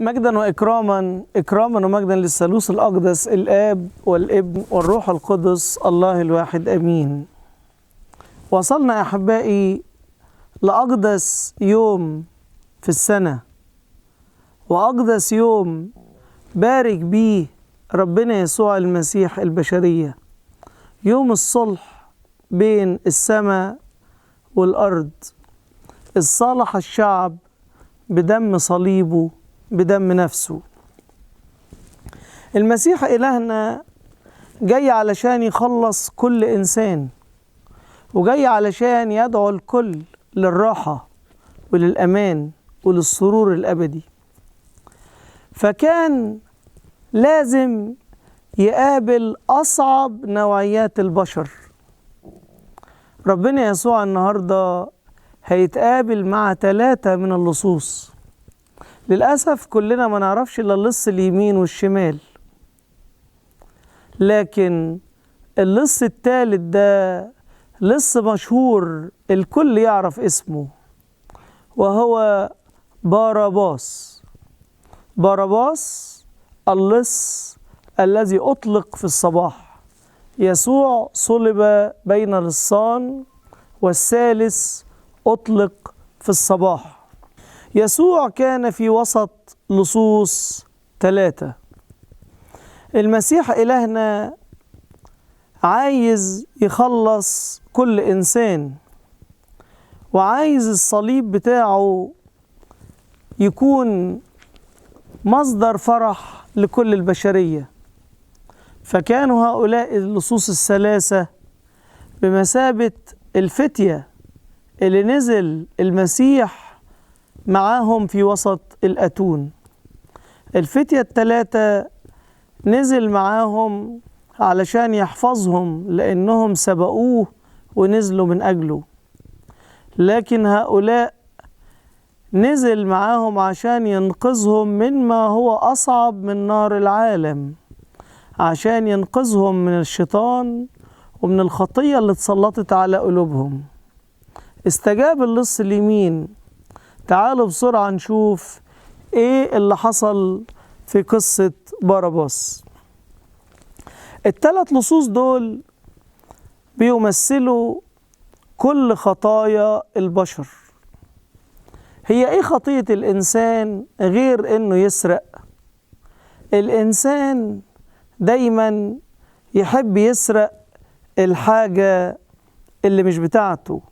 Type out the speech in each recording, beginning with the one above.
مجدا وإكراما ومجدا للثالوث الأقدس الآب والابن والروح القدس الله الواحد آمين. وصلنا أحبائي لأقدس يوم في السنة، وأقدس يوم بارك بيه ربنا يسوع المسيح البشرية، يوم الصلح بين السماء والأرض. الصالح الشعب بدم صليبه، بدم نفسه. المسيح إلهنا جاي علشان يخلص كل إنسان، وجاي علشان يدعو الكل للراحة وللأمان وللسرور الأبدي. فكان لازم يقابل أصعب نوعيات البشر. ربنا يسوع النهاردة هيتقابل مع 3 من اللصوص. للأسف كلنا ما نعرفش إلا اللص اليمين والشمال، لكن اللص الثالث ده لص مشهور الكل يعرف اسمه، وهو باراباس. باراباس اللص الذي أطلق في الصباح. يسوع صلب بين لصان، والثالث أطلق في الصباح. يسوع كان في وسط لصوص 3. المسيح إلهنا عايز يخلص كل إنسان، وعايز الصليب بتاعه يكون مصدر فرح لكل البشرية. فكانوا هؤلاء اللصوص 3 بمثابة الفتية اللي نزل المسيح معاهم في وسط الأتون. الفتية 3 نزل معاهم علشان يحفظهم، لأنهم سبقوه ونزلوا من أجله. لكن هؤلاء نزل معاهم عشان ينقذهم مما هو أصعب من نار العالم، عشان ينقذهم من الشيطان ومن الخطية اللي اتسلطت على قلوبهم. استجاب اللص اليمين. تعالوا بسرعة نشوف ايه اللي حصل في قصة باراباس. ال3 لصوص دول بيمثلوا كل خطايا البشر. هي ايه خطية الإنسان غير انه يسرق؟ الإنسان دايما يحب يسرق الحاجة اللي مش بتاعته.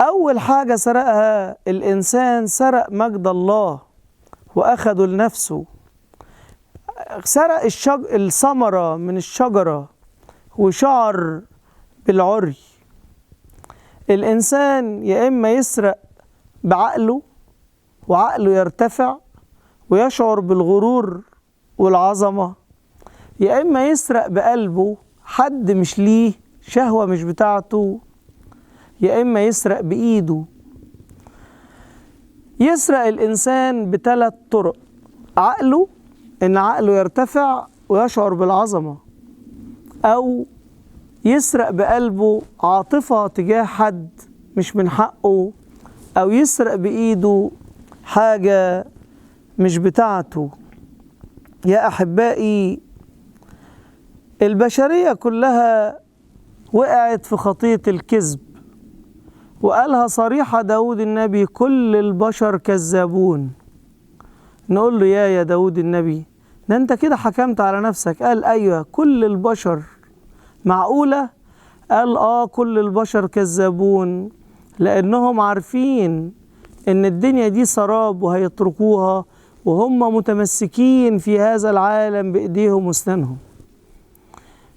أول حاجة سرقها الإنسان سرق مجد الله وأخده لنفسه. سرق الثمرة من الشجرة وشعر بالعري. الإنسان يا إما يسرق بعقله وعقله يرتفع ويشعر بالغرور والعظمة، يا إما يسرق بقلبه حد مش ليه، شهوة مش بتاعته، يا إما يسرق بإيده. يسرق الإنسان ب3 طرق: عقله، إن عقله يرتفع ويشعر بالعظمة، أو يسرق بقلبه عاطفة تجاه حد مش من حقه، أو يسرق بإيده حاجة مش بتاعته. يا أحبائي، البشرية كلها وقعت في خطية الكذب، وقالها صريحة داود النبي: كل البشر كذابون. نقول له يا داود النبي، ده انت كده حكمت على نفسك. قال ايوه، كل البشر. معقولة؟ قال كل البشر كذابون، لأنهم عارفين ان الدنيا دي سراب وهيتركوها، وهم متمسكين في هذا العالم بإيديهم واسنانهم.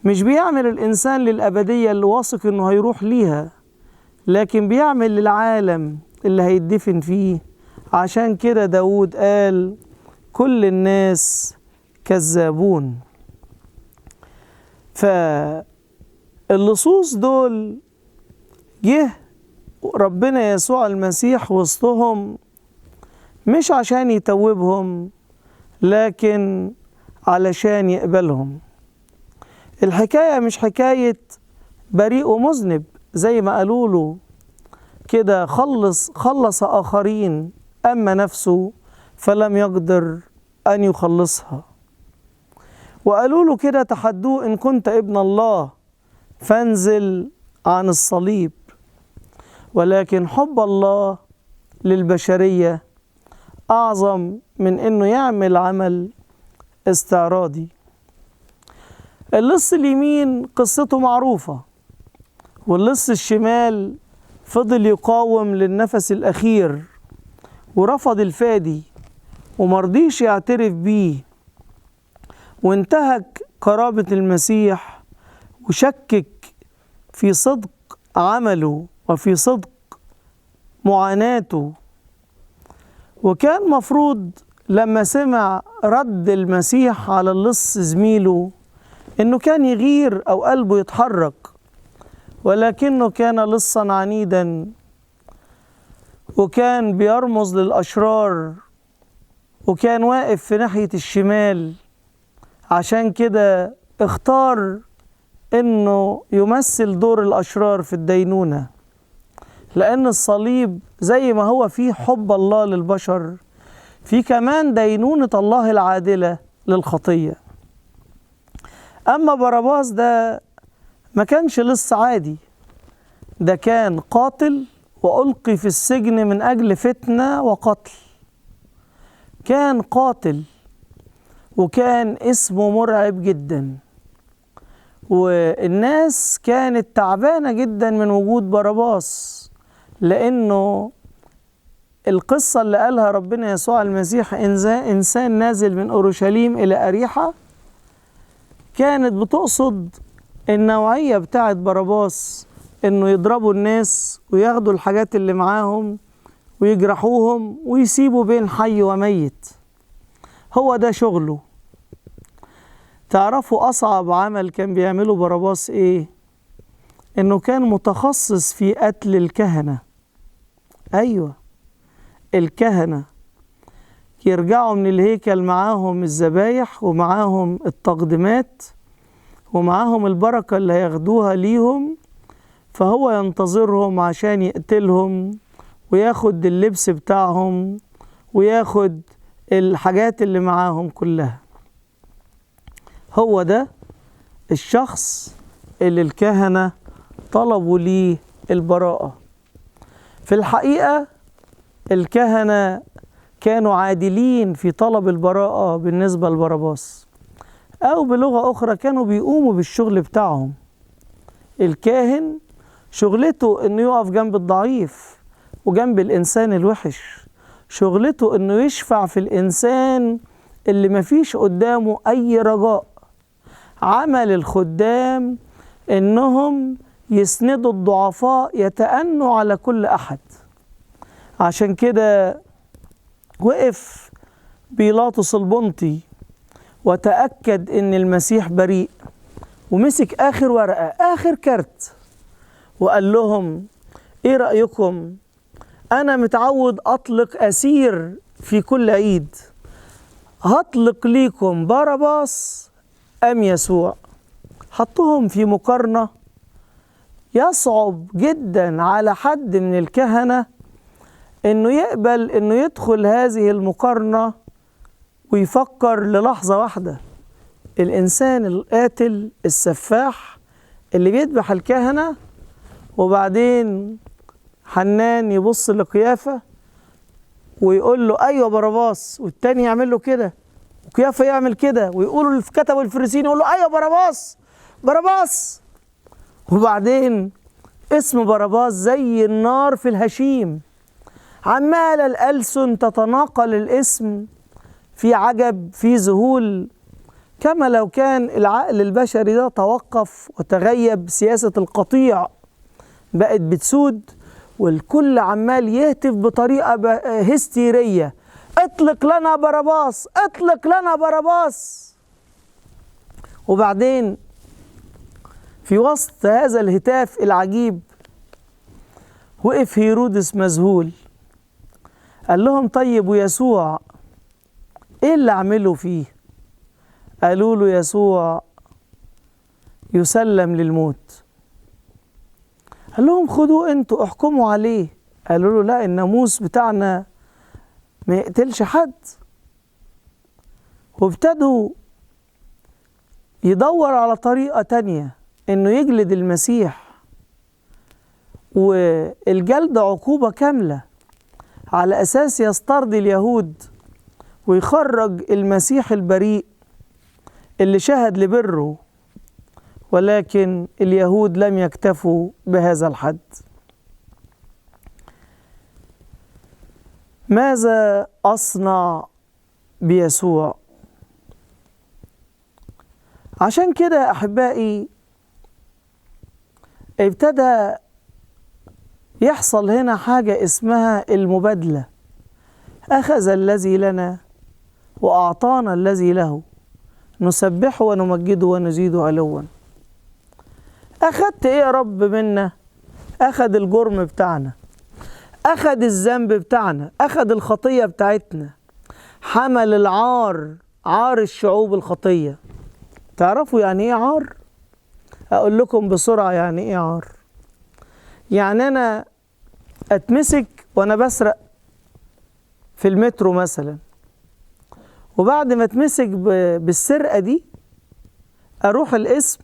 مش بيعمل الإنسان للأبدية اللي واثق انه هيروح ليها، لكن بيعمل للعالم اللي هيدفن فيه. عشان كده داود قال: كل الناس كذابون. فاللصوص دول جه ربنا يسوع المسيح وسطهم، مش عشان يتوبهم، لكن علشان يقبلهم. الحكاية مش حكاية بريء ومذنب زي ما قالوا له كده، خلص آخرين أما نفسه فلم يقدر أن يخلصها. وقالوا له كده تحدوه: إن كنت ابن الله فانزل عن الصليب. ولكن حب الله للبشرية أعظم من إنه يعمل عمل استعراضي. اللص اليمين قصته معروفة، واللص الشمال فضل يقاوم للنفس الأخير ورفض الفادي ومرضيش يعترف بيه، وانتهك قرابة المسيح وشكك في صدق عمله وفي صدق معاناته. وكان مفروض لما سمع رد المسيح على اللص زميله إنه كان يغير أو قلبه يتحرك، ولكنه كان لصا عنيدا وكان بيرمز للأشرار وكان واقف في ناحية الشمال. عشان كده اختار إنه يمثل دور الأشرار في الدينونة، لأن الصليب زي ما هو فيه حب الله للبشر، فيه كمان دينونة الله العادلة للخطية. أما باراباس ده ما كانش لص عادي، ده كان قاتل وألقي في السجن من أجل فتنة وقتل. كان قاتل وكان اسمه مرعب جدا، والناس كانت تعبانة جدا من وجود باراباس، لأنه القصة اللي قالها ربنا يسوع المسيح إنسان نازل من أورشليم إلى أريحة كانت بتقصد النوعية بتاعت باراباس، إنه يضربوا الناس وياخدوا الحاجات اللي معاهم ويجرحوهم ويسيبوا بين حي وميت. هو ده شغله. تعرفوا أصعب عمل كان بيعمله باراباس إيه؟ إنه كان متخصص في قتل الكهنة. أيوة، الكهنة يرجعوا من الهيكل معاهم الذبايح ومعاهم التقدمات ومعاهم البركة اللي هياخدوها ليهم، فهو ينتظرهم عشان يقتلهم وياخد اللبس بتاعهم وياخد الحاجات اللي معاهم كلها. هو ده الشخص اللي الكهنة طلبوا ليه البراءة. في الحقيقة الكهنة كانوا عادلين في طلب البراءة بالنسبة لباراباس، أو بلغة أخرى كانوا بيقوموا بالشغل بتاعهم. الكاهن شغلته إنه يقف جنب الضعيف وجنب الإنسان الوحش، شغلته إنه يشفع في الإنسان اللي مفيش قدامه أي رجاء. عمل الخدام إنهم يسندوا الضعفاء، يتأنوا على كل أحد. عشان كده وقف بيلاطس البنطي وتأكد إن المسيح بريء، ومسك آخر ورقة آخر كارت وقال لهم: إيه رأيكم؟ أنا متعود أطلق أسير في كل عيد، هطلق ليكم باراباس أم يسوع؟ حطهم في مقارنة يصعب جدا على حد من الكهنة إنه يقبل إنه يدخل هذه المقارنة ويفكر للحظة واحدة. الإنسان القاتل السفاح اللي بيذبح الكهنة، وبعدين حنان يبص لقيافة ويقول له: أيوة باراباس، والتاني يعمل له كده وقيافة يعمل كده، ويقولوا كتبوا الفريسيين يقول له: أيوة باراباس باراباس. وبعدين اسم باراباس زي النار في الهشيم، عمال الألسن تتناقل الاسم في عجب في ذهول، كما لو كان العقل البشري ده توقف وتغيب. سياسة القطيع بقت بتسود، والكل عمال يهتف بطريقة هستيرية: اطلق لنا باراباس، اطلق لنا باراباس. وبعدين في وسط هذا الهتاف العجيب وقف هيرودس مذهول، قال لهم: طيب ويسوع ايه اللي عمله فيه؟ قالوا له: يسوع يسلم للموت. قال لهم: خدوه انتوا احكموا عليه. قالوا له: لا، الناموس بتاعنا ما يقتلش حد. وابتدوا يدور على طريقة تانية انه يجلد المسيح، والجلد عقوبة كاملة على أساس يسترضي اليهود ويخرج المسيح البريء اللي شهد لبره. ولكن اليهود لم يكتفوا بهذا الحد. ماذا أصنع بيسوع؟ عشان كده أحبائي ابتدى يحصل هنا حاجة اسمها المبادلة. أخذ الذي لنا وأعطانا الذي له، نسبحه ونمجده ونزيده علوا. أخذت إيه يا رب منا؟ أخذ الجرم بتاعنا، أخذ الذنب بتاعنا، أخذ الخطية بتاعتنا، حمل العار، عار الشعوب الخطية. تعرفوا يعني إيه عار؟ أقول لكم بسرعة يعني إيه عار. يعني أنا أتمسك وأنا بسرق في المترو مثلا، وبعد ما أتمسك بالسرقة دي أروح القسم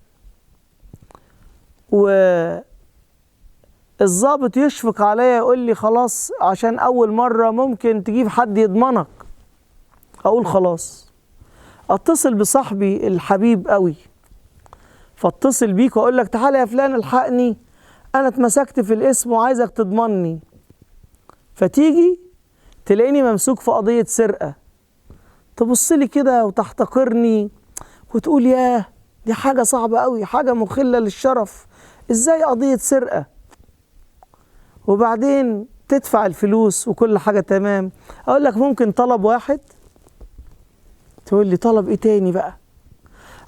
والضابط يشفق عليا يقول لي خلاص عشان أول مرة ممكن تجيب حد يضمنك. أقول خلاص، أتصل بصاحبي الحبيب قوي، فاتصل بيك وأقول لك تعالى يا فلان الحقني، أنا اتمسكت في القسم وعايزك تضمني. فتيجي تلاقيني ممسوك في قضية سرقة، تبص لي كده وتحتقرني وتقول ياه دي حاجة صعبة قوي، حاجة مخلة للشرف، ازاي قضية سرقة؟ وبعدين تدفع الفلوس وكل حاجة تمام، اقول لك ممكن طلب واحد؟ تقول لي طلب ايه تاني بقى؟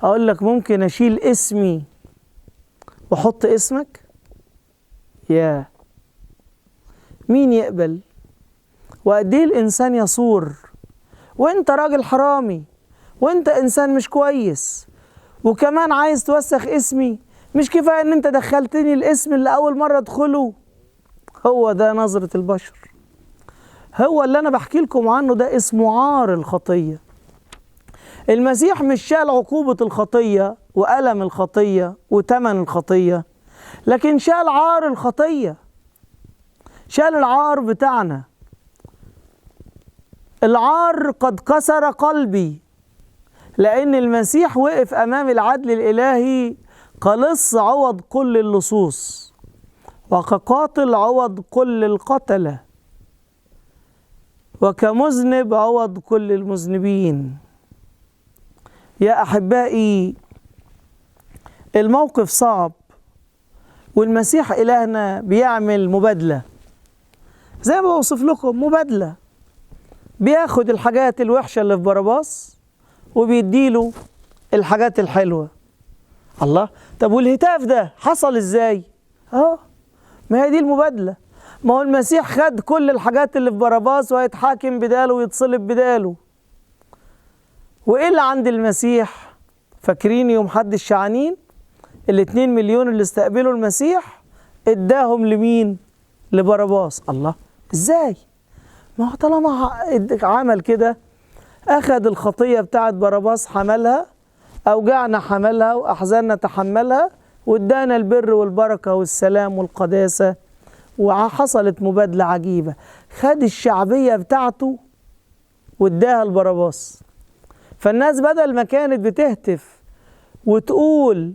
اقول لك ممكن اشيل اسمي واحط اسمك. ياه مين يقبل؟ وقد ايه الانسان يصور، وانت راجل حرامي، وانت انسان مش كويس، وكمان عايز توسخ اسمي. مش كفاية ان انت دخلتني الاسم اللي اول مرة ادخله؟ هو ده نظرة البشر. هو اللي انا بحكي لكم عنه ده اسمه عار الخطية. المسيح مش شال عقوبة الخطية وألم الخطية وتمن الخطية، لكن شال عار الخطية، شال العار بتاعنا. العار قد كسر قلبي، لأن المسيح وقف أمام العدل الإلهي كلص عوض كل اللصوص، وكقاتل عوض كل القتلة، وكمذنب عوض كل المذنبين. يا أحبائي الموقف صعب، والمسيح إلهنا بيعمل مبادلة زي ما بوصف لكم، مبادلة. بياخد الحاجات الوحشة اللي في باراباس وبيديله الحاجات الحلوة. الله، طب والهتاف ده حصل ازاي؟ ما هي دي المبادلة. ما هو المسيح خد كل الحاجات اللي في باراباس وهيتحاكم بداله ويتصلب بداله. وايه اللي عند المسيح؟ فاكرين يوم حد الشعانين ال2 مليون اللي استقبلوا المسيح اداهم لمين؟ لباراباس. الله، ازاي؟ ما هو طالما عمل كده، اخذ الخطية بتاعت باراباس حملها، اوجعنا حملها واحزاننا تحملها، وادانا البر والبركة والسلام والقداسة. وحصلت مبادلة عجيبة، خد الشعبية بتاعته واداها لباراباس. فالناس بدل ما كانت بتهتف وتقول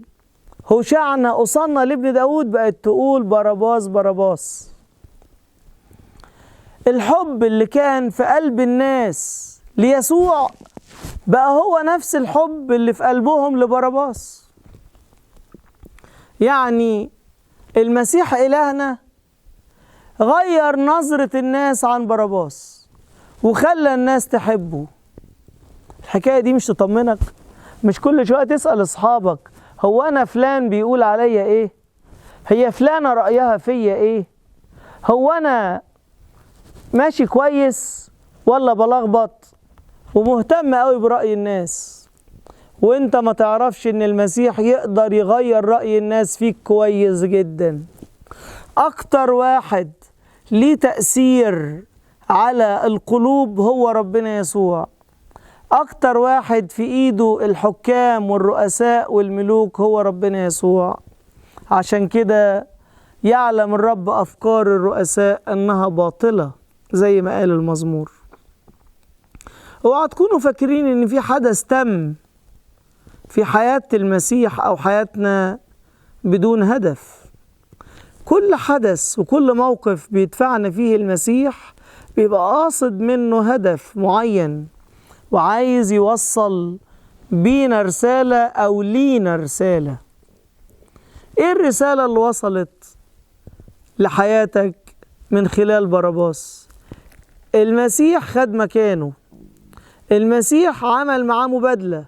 هوشعنا أوصلنا لابن داود، بقت تقول باراباس باراباس. الحب اللي كان في قلب الناس ليسوع بقى هو نفس الحب اللي في قلبهم لباراباس. يعني المسيح إلهنا غير نظرة الناس عن باراباس وخلى الناس تحبه. الحكاية دي مش تطمنك؟ مش كل شوية تسأل أصحابك هو أنا فلان بيقول عليا إيه؟ هي فلانة رأيها فيا إيه؟ هو أنا ماشي كويس ولا بلخبط؟ ومهتم قوي برأي الناس، وانت ما تعرفش ان المسيح يقدر يغير رأي الناس فيك كويس جدا. اكتر واحد ليه تأثير على القلوب هو ربنا يسوع. أكتر واحد في إيده الحكام والرؤساء والملوك هو ربنا يسوع. عشان كده يعلم الرب أفكار الرؤساء أنها باطلة زي ما قال المزمور. اوعوا تكونوا فاكرين ان في حدث تم في حياة المسيح او حياتنا بدون هدف. كل حدث وكل موقف بيدفعنا فيه المسيح بيبقى قاصد منه هدف معين، وعايز يوصل بينا رسالة او لينا رسالة. ايه الرسالة اللي وصلت لحياتك من خلال باراباس؟ المسيح خد مكانه، المسيح عمل معاه مبادلة،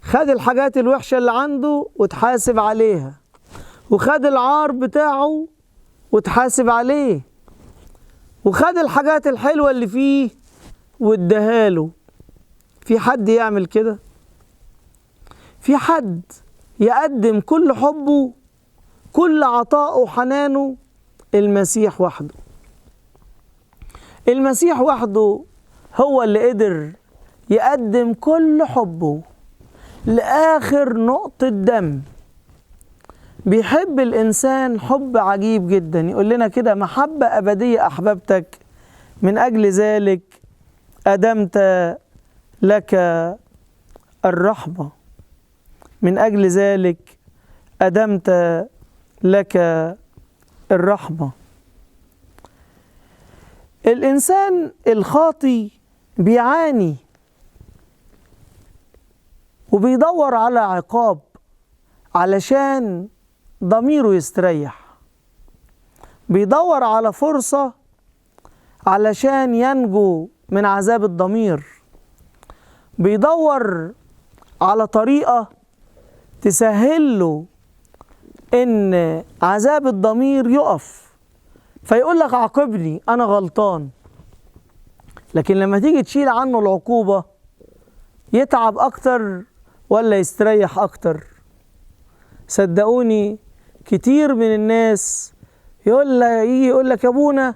خد الحاجات الوحشة اللي عنده وتحاسب عليها، وخد العار بتاعه وتحاسب عليه، وخد الحاجات الحلوة اللي فيه واداهاله. في حد يعمل كده؟ في حد يقدم كل حبه كل عطائه وحنانه؟ المسيح وحده. المسيح وحده هو اللي قدر يقدم كل حبه لآخر نقطة دم. بيحب الإنسان حب عجيب جدا، يقول لنا كده: محبة أبدية أحببتك، من أجل ذلك أدمت لك الرحمة، من أجل ذلك أدمت لك الرحمة. الإنسان الخاطي بيعاني وبيدور على عقاب علشان ضميره يستريح، بيدور على فرصة علشان ينجو من عذاب الضمير، بيدور على طريقة تسهل له إن عذاب الضمير يقف، فيقول لك: عاقبني أنا غلطان. لكن لما تيجي تشيل عنه العقوبة يتعب أكتر ولا يستريح أكتر؟ صدقوني كتير من الناس يجي يقول لك: يا أبونا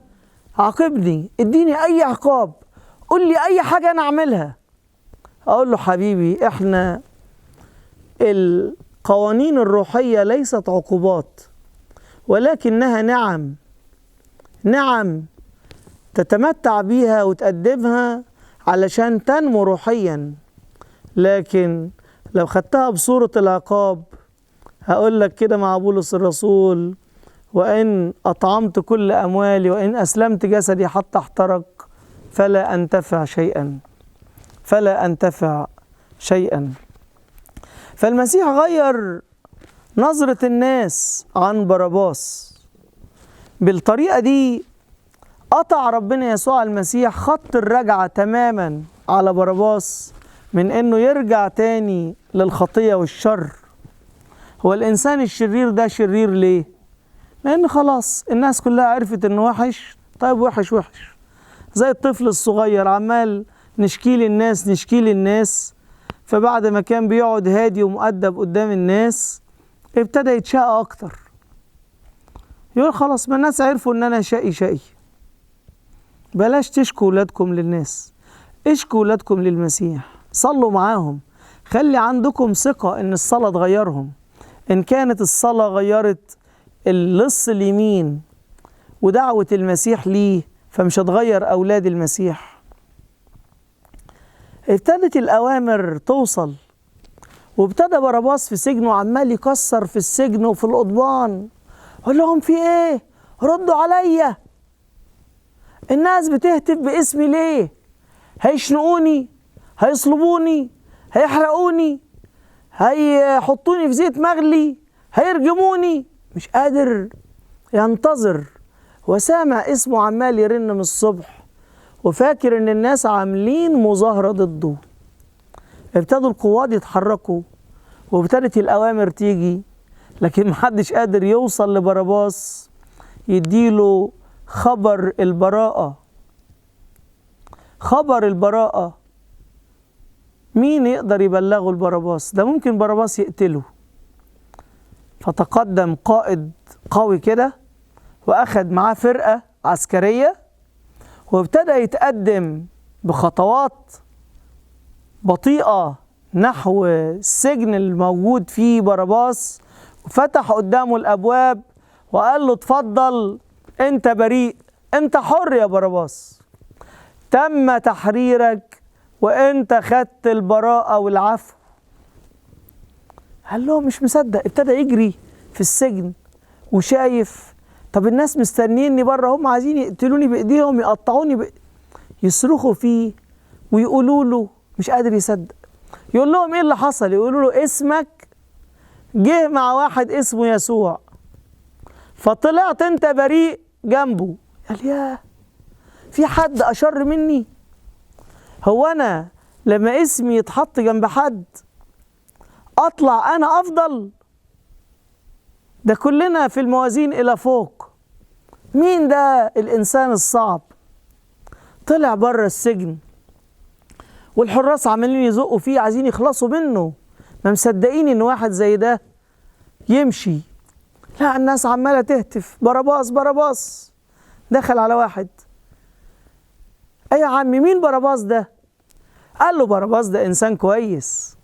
عاقبني، اديني أي عقاب، قول لي أي حاجة أنا أعملها. أقول له: حبيبي، إحنا القوانين الروحية ليست عقوبات، ولكنها نعم تتمتع بيها وتقدمها علشان تنمو روحيا. لكن لو خدتها بصورة العقاب، هقول لك كده مع بولس الرسول: وإن أطعمت كل أموالي وإن أسلمت جسدي حتى احترق فلا أنتفع شيئا، فلا أنتفع شيئا. فالمسيح غير نظرة الناس عن باراباس. بالطريقة دي قطع ربنا يسوع المسيح خط الرجعة تماما على باراباس من انه يرجع تاني للخطية والشر. هو الانسان الشرير ده شرير ليه؟ لان خلاص الناس كلها عرفت انه وحش. طيب وحش وحش، زي الطفل الصغير عمال نشكي للناس، فبعد ما كان بيقعد هادي ومؤدب قدام الناس ابتدى يتشقى اكتر. يقول: خلاص ما الناس عرفوا ان انا شقي. بلاش تشكوا ولادكم للناس، اشكوا ولادكم للمسيح، صلوا معاهم، خلي عندكم ثقة ان الصلاة تغيرهم. ان كانت الصلاة غيرت اللص اليمين ودعوة المسيح ليه، فمش هتغير اولاد المسيح. ابتدت الاوامر توصل، وابتدى باراباس في سجنه عمال يكسر في السجن وفي القضبان، قال لهم: في ايه؟ ردوا عليا، الناس بتهتف باسمي ليه؟ هيشنقوني، هيصلبوني، هيحرقوني، هيحطوني في زيت مغلي، هيرجموني. مش قادر ينتظر، وسامع اسمه عمال يرن من الصبح، وفاكر ان الناس عاملين مظاهرة ضده. ابتدوا القواد يتحركوا وابتدت الأوامر تيجي، لكن محدش قادر يوصل لباراباس يديله خبر البراءة. خبر البراءة مين يقدر يبلغه الباراباس؟ ده ممكن باراباس يقتله. فتقدم قائد قوي كده، وأخد معاه فرقة عسكرية، وابتدى يتقدم بخطوات بطيئة نحو السجن الموجود فيه باراباس، وفتح قدامه الأبواب وقال له اتفضل، أنت بريء، أنت حر يا باراباس، تم تحريرك وأنت خدت البراءة والعفو. قال له مش مصدق، ابتدى يجري في السجن وشايف طب الناس مستنيني بره، هم عايزين يقتلوني بإيديهم، يقطعوني يصرخوا فيه ويقولوا له، مش قادر يصدق. يقول لهم ايه اللي حصل؟ يقولوا له اسمك جه مع واحد اسمه يسوع فطلعت انت بريء جنبه. قال ياه، في حد اشر مني؟ هو انا لما اسمي يتحط جنب حد اطلع انا افضل؟ ده كلنا في الموازين الى فوق. مين ده الانسان الصعب؟ طلع بره السجن والحراس عمالين يزقوا فيه عايزين يخلصوا منه، ما مصدقين ان واحد زي ده يمشي. لا، الناس عماله تهتف باراباس باراباس. دخل على واحد، ايه يا عمي مين باراباس ده؟ قال له باراباس ده انسان كويس،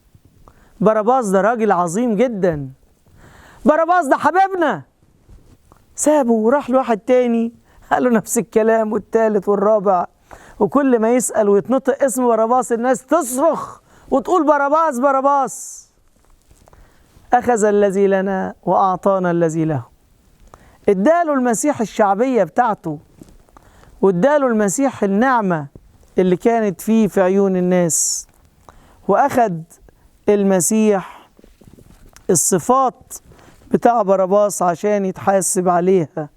باراباس ده راجل عظيم جدا، باراباس ده حبيبنا. سابه وراح لواحد تاني قال له نفس الكلام، والتالت والرابع، وكل ما يسأل ويتنطق اسم باراباس الناس تصرخ وتقول باراباس باراباس. أخذ الذي لنا وأعطانا الذي له. اداله المسيح الشعبية بتاعته، واداله المسيح النعمة اللي كانت فيه في عيون الناس، وأخذ المسيح الصفات بتاع باراباس عشان يتحاسب عليها،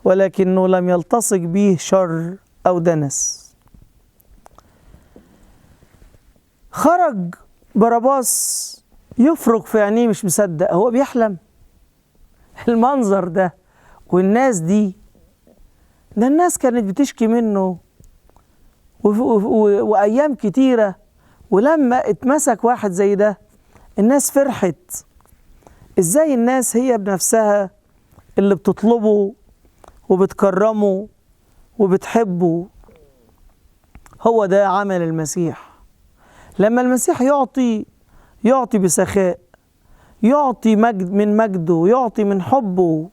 ولكنه لم يلتصق به شر أو دنس. خرج باراباس يفرق في عينيه، مش مصدق، هو بيحلم؟ المنظر ده والناس دي، ده الناس كانت بتشكي منه وأيام كتيرة، ولما اتمسك واحد زي ده الناس فرحت. ازاي الناس هي بنفسها اللي بتطلبه وبتكرمه وبتحبه؟ هو ده عمل المسيح. لما المسيح يعطي بسخاء، يعطي مجد من مجده، يعطي من حبه.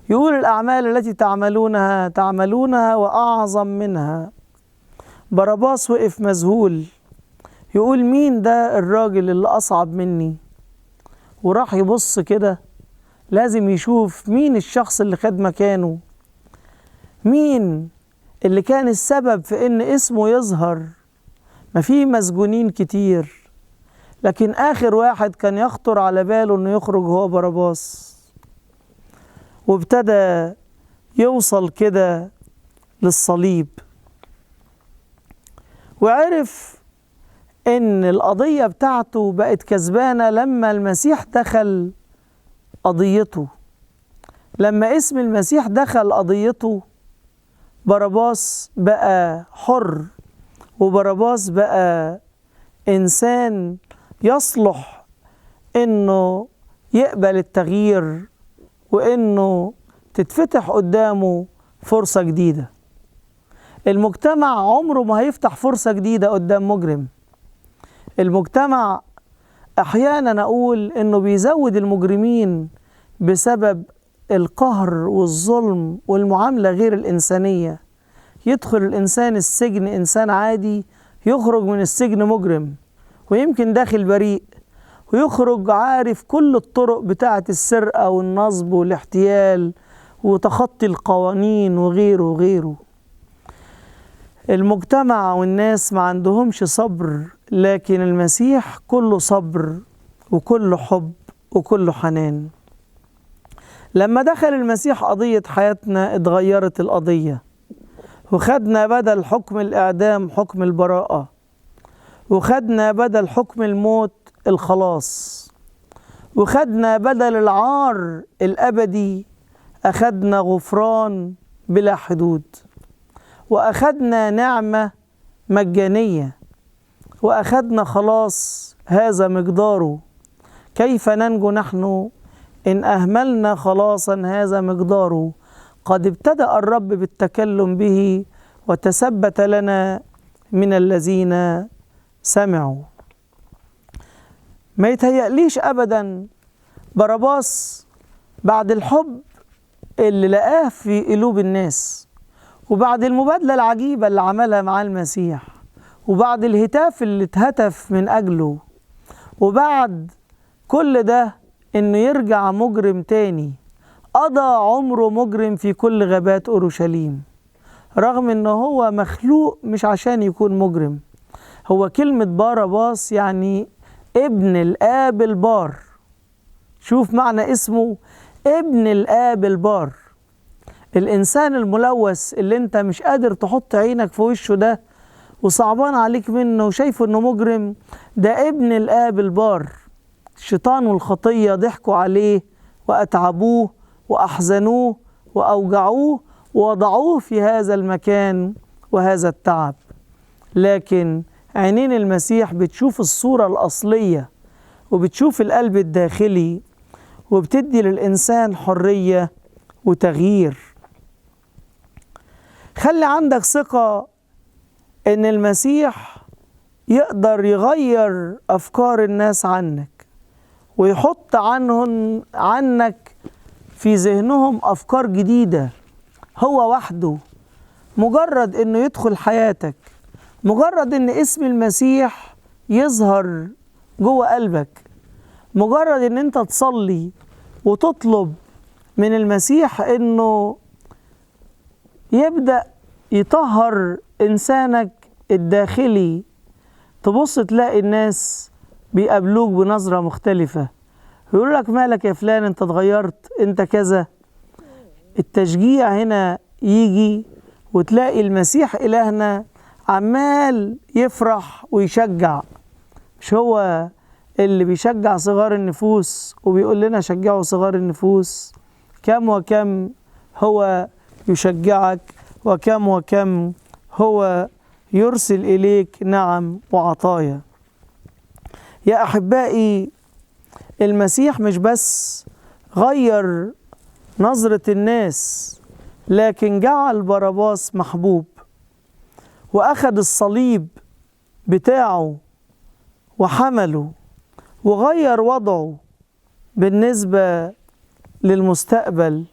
يقول الأعمال التي تعملونها وأعظم منها. باراباس وقف مذهول، يقول مين ده الراجل اللي أصعب مني؟ وراح يبص كده، لازم يشوف مين الشخص اللي خد مكانه، مين اللي كان السبب في ان اسمه يظهر. ما في مسجونين كتير، لكن آخر واحد كان يخطر على باله انه يخرج هو باراباس. وابتدى يوصل كده للصليب، وعرف ان القضية بتاعته بقت كسبانة لما المسيح دخل قضيته. لما اسم المسيح دخل قضيته، باراباس بقى حر، وباراباس بقى إنسان يصلح إنه يقبل التغيير، وإنه تتفتح قدامه فرصة جديدة. المجتمع عمره ما هيفتح فرصة جديدة قدام مجرم. المجتمع أحيانا أقول إنه بيزود المجرمين بسبب القهر والظلم والمعاملة غير الإنسانية. يدخل الإنسان السجن إنسان عادي، يخرج من السجن مجرم، ويمكن داخل بريء، ويخرج عارف كل الطرق بتاعة السرقة والنصب والاحتيال وتخطي القوانين وغيره وغيره. المجتمع والناس ما عندهمش صبر، لكن المسيح كله صبر وكله حب وكله حنان. لما دخل المسيح قضية حياتنا اتغيرت القضية، وخدنا بدل حكم الإعدام حكم البراءة، وخدنا بدل حكم الموت الخلاص، وخدنا بدل العار الأبدي أخدنا غفران بلا حدود، وأخدنا نعمة مجانية، وأخدنا خلاص هذا مقداره. كيف ننجو نحن إن أهملنا خلاصا هذا مقداره؟ قد ابتدأ الرب بالتكلم به وتثبت لنا من الذين سمعوا. ما يتهيأليش أبدا باراباس بعد الحب اللي لقاه في قلوب الناس، وبعد المبادلة العجيبة اللي عملها مع المسيح، وبعد الهتاف اللي اتهتف من أجله، وبعد كل ده إنه يرجع مجرم تاني، قضى عمره مجرم في كل غابات أورشليم، رغم إنه هو مخلوق مش عشان يكون مجرم. هو كلمة باراباس يعني ابن الآب البار. شوف معنى اسمه، ابن الآب البار. الإنسان الملوث اللي انت مش قادر تحط عينك في وشه ده وصعبان عليك منه وشايفه انه مجرم، ده ابن الآب البار. الشيطان والخطية ضحكوا عليه وأتعبوه وأحزنوه وأوجعوه ووضعوه في هذا المكان وهذا التعب، لكن عينين المسيح بتشوف الصورة الأصلية وبتشوف القلب الداخلي، وبتدي للإنسان حرية وتغيير. خلي عندك ثقة إن المسيح يقدر يغير أفكار الناس عنك ويحط عنك في ذهنهم أفكار جديدة. هو وحده، مجرد إنه يدخل حياتك، مجرد إن اسم المسيح يظهر جوه قلبك، مجرد إن أنت تصلي وتطلب من المسيح إنه يبدأ يطهر إنسانك الداخلي، تبص تلاقي الناس بيقابلوك بنظرة مختلفة، يقول لك مالك يا فلان، انت اتغيرت، انت كذا. التشجيع هنا يجي، وتلاقي المسيح إلهنا عمال يفرح ويشجع. مش هو اللي بيشجع صغار النفوس وبيقول لنا شجعوا صغار النفوس؟ كم وكم هو يشجعك، وكم وكم هو يرسل إليك نعم وعطايا. يا أحبائي، المسيح مش بس غير نظرة الناس، لكن جعل باراباس محبوب، وأخذ الصليب بتاعه وحمله وغير وضعه بالنسبة للمستقبل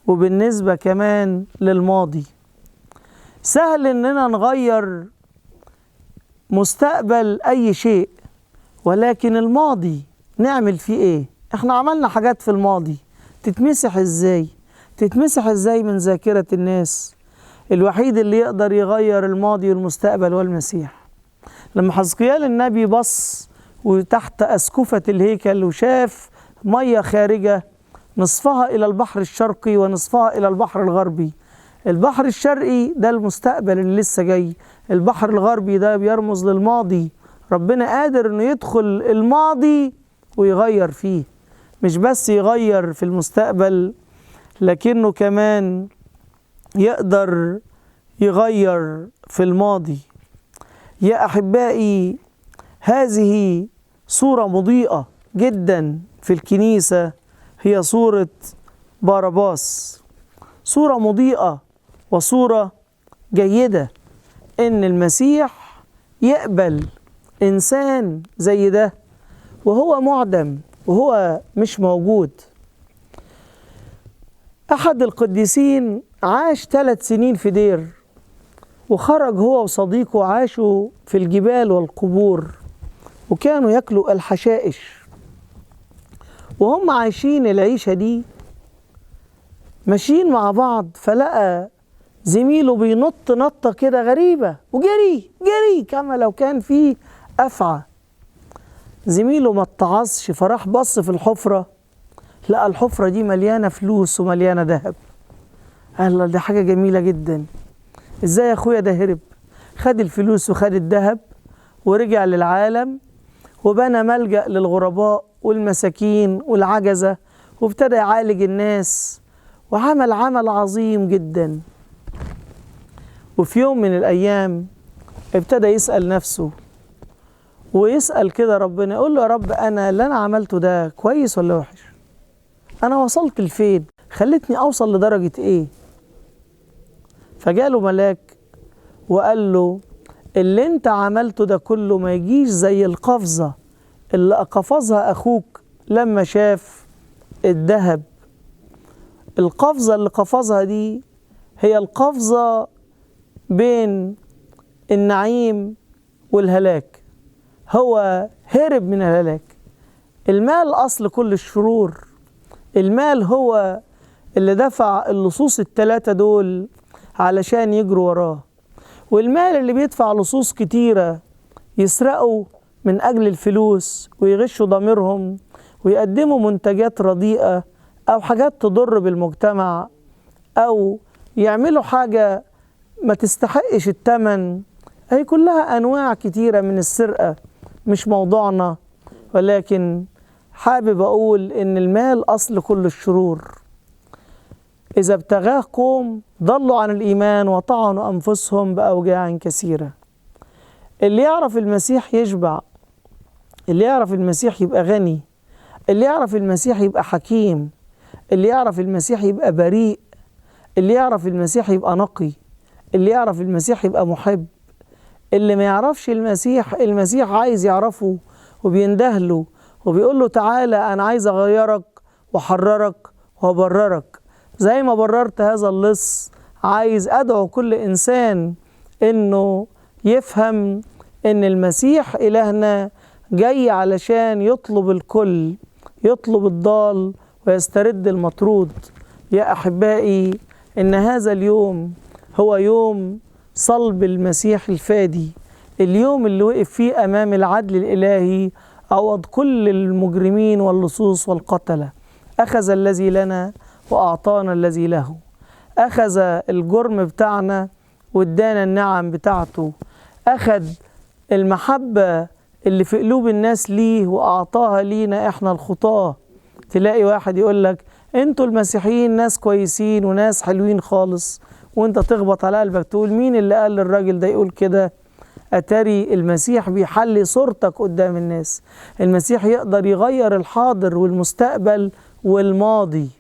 وبالنسبة كمان للماضي. سهل إننا نغير مستقبل أي شيء، ولكن الماضي نعمل فيه إيه؟ إحنا عملنا حاجات في الماضي، تتمسح إزاي؟ تتمسح إزاي من ذاكرة الناس؟ الوحيد اللي يقدر يغير الماضي والمستقبل هو المسيح. لما حزقيال النبي بص وتحت أسقفة الهيكل وشاف مية خارجة، نصفها إلى البحر الشرقي ونصفها إلى البحر الغربي. البحر الشرقي ده المستقبل اللي لسه جاي، البحر الغربي ده بيرمز للماضي. ربنا قادر إنه يدخل الماضي ويغير فيه، مش بس يغير في المستقبل، لكنه كمان يقدر يغير في الماضي. يا أحبائي، هذه صورة مضيئة جدا في الكنيسة، هي صورة باراباس. صورة مضيئة وصورة جيدة إن المسيح يقبل إنسان زي ده وهو معدم وهو مش موجود. أحد القديسين عاش 3 سنين في دير، وخرج هو وصديقه، عاشوا في الجبال والقبور، وكانوا ياكلوا الحشائش. وهم عايشين العيشة دي ماشيين مع بعض، فلقى زميله بينط نطة كده غريبة وجري كما لو كان فيه أفعى. زميله ما اتعظش، فراح بص في الحفرة، لقى الحفرة دي مليانة فلوس ومليانة ذهب. قال له دي حاجة جميلة جدا، ازاي يا اخويا ده هرب؟ خد الفلوس وخد الذهب ورجع للعالم، وبنى ملجأ للغرباء والمساكين والعجزة، وابتدى يعالج الناس، وعمل عمل عظيم جدا. وفي يوم من الأيام ابتدى يسأل نفسه ويسأل كده ربنا، يقول له يا رب، أنا اللي أنا عملته ده كويس ولا وحش؟ أنا وصلت لفين؟ خلتني أوصل لدرجة إيه؟ فجاله ملاك وقال له اللي انت عملته ده كله ما يجيش زي القفزة اللي قفزها أخوك لما شاف الذهب. القفزة اللي قفزها دي هي القفزة بين النعيم والهلاك، هو هرب من الهلاك. المال أصل كل الشرور، المال هو اللي دفع اللصوص الثلاثة دول علشان يجروا وراه، والمال اللي بيدفع لصوص كتيرة يسرقوا من أجل الفلوس ويغشوا ضميرهم ويقدموا منتجات رديئة أو حاجات تضر بالمجتمع أو يعملوا حاجة ما تستحقش الثمن. هي كلها أنواع كتيرة من السرقة، مش موضوعنا، ولكن حابب أقول إن المال أصل كل الشرور. إذا ابتغاه قوم ضلوا عن الإيمان وطعنوا أنفسهم بأوجاع كثيرة. اللي يعرف المسيح يشبع، اللي يعرف المسيح يبقى غني، اللي يعرف المسيح يبقى حكيم، اللي يعرف المسيح يبقى بريء، اللي يعرف المسيح يبقى نقي، اللي يعرف المسيح يبقى محب. اللي ما يعرفش المسيح، المسيح عايز يعرفه وبيندهله وبيقول له تعالى أنا عايز أغيرك وأحررك وأبررك زي ما بررت هذا اللص. عايز أدعو كل إنسان إنه يفهم إن المسيح إلهنا جاي علشان يطلب الكل، يطلب الضال ويسترد المطرود. يا أحبائي، إن هذا اليوم هو يوم صلب المسيح الفادي، اليوم اللي وقف فيه أمام العدل الإلهي عوض كل المجرمين واللصوص والقتلة. أخذ الذي لنا وأعطانا الذي له، أخذ الجرم بتاعنا وادانا النعم بتاعته، أخذ المحبة اللي في قلوب الناس ليه وأعطاها لينا إحنا الخطاة. تلاقي واحد يقول لك انتوا المسيحيين ناس كويسين وناس حلوين خالص، وانت تخبط على قلبك تقول مين اللي قال للراجل ده يقول كده؟ أتاري المسيح بيحلي صورتك قدام الناس. المسيح يقدر يغير الحاضر والمستقبل والماضي.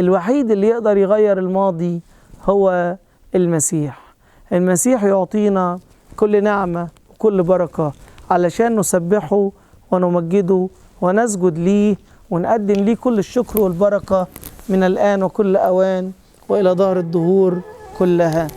الوحيد اللي يقدر يغير الماضي هو المسيح. المسيح يعطينا كل نعمة وكل بركة علشان نسبحه ونمجده ونسجد ليه ونقدم ليه كل الشكر والبركة من الآن وكل أوان وإلى دهر الدهور كلها.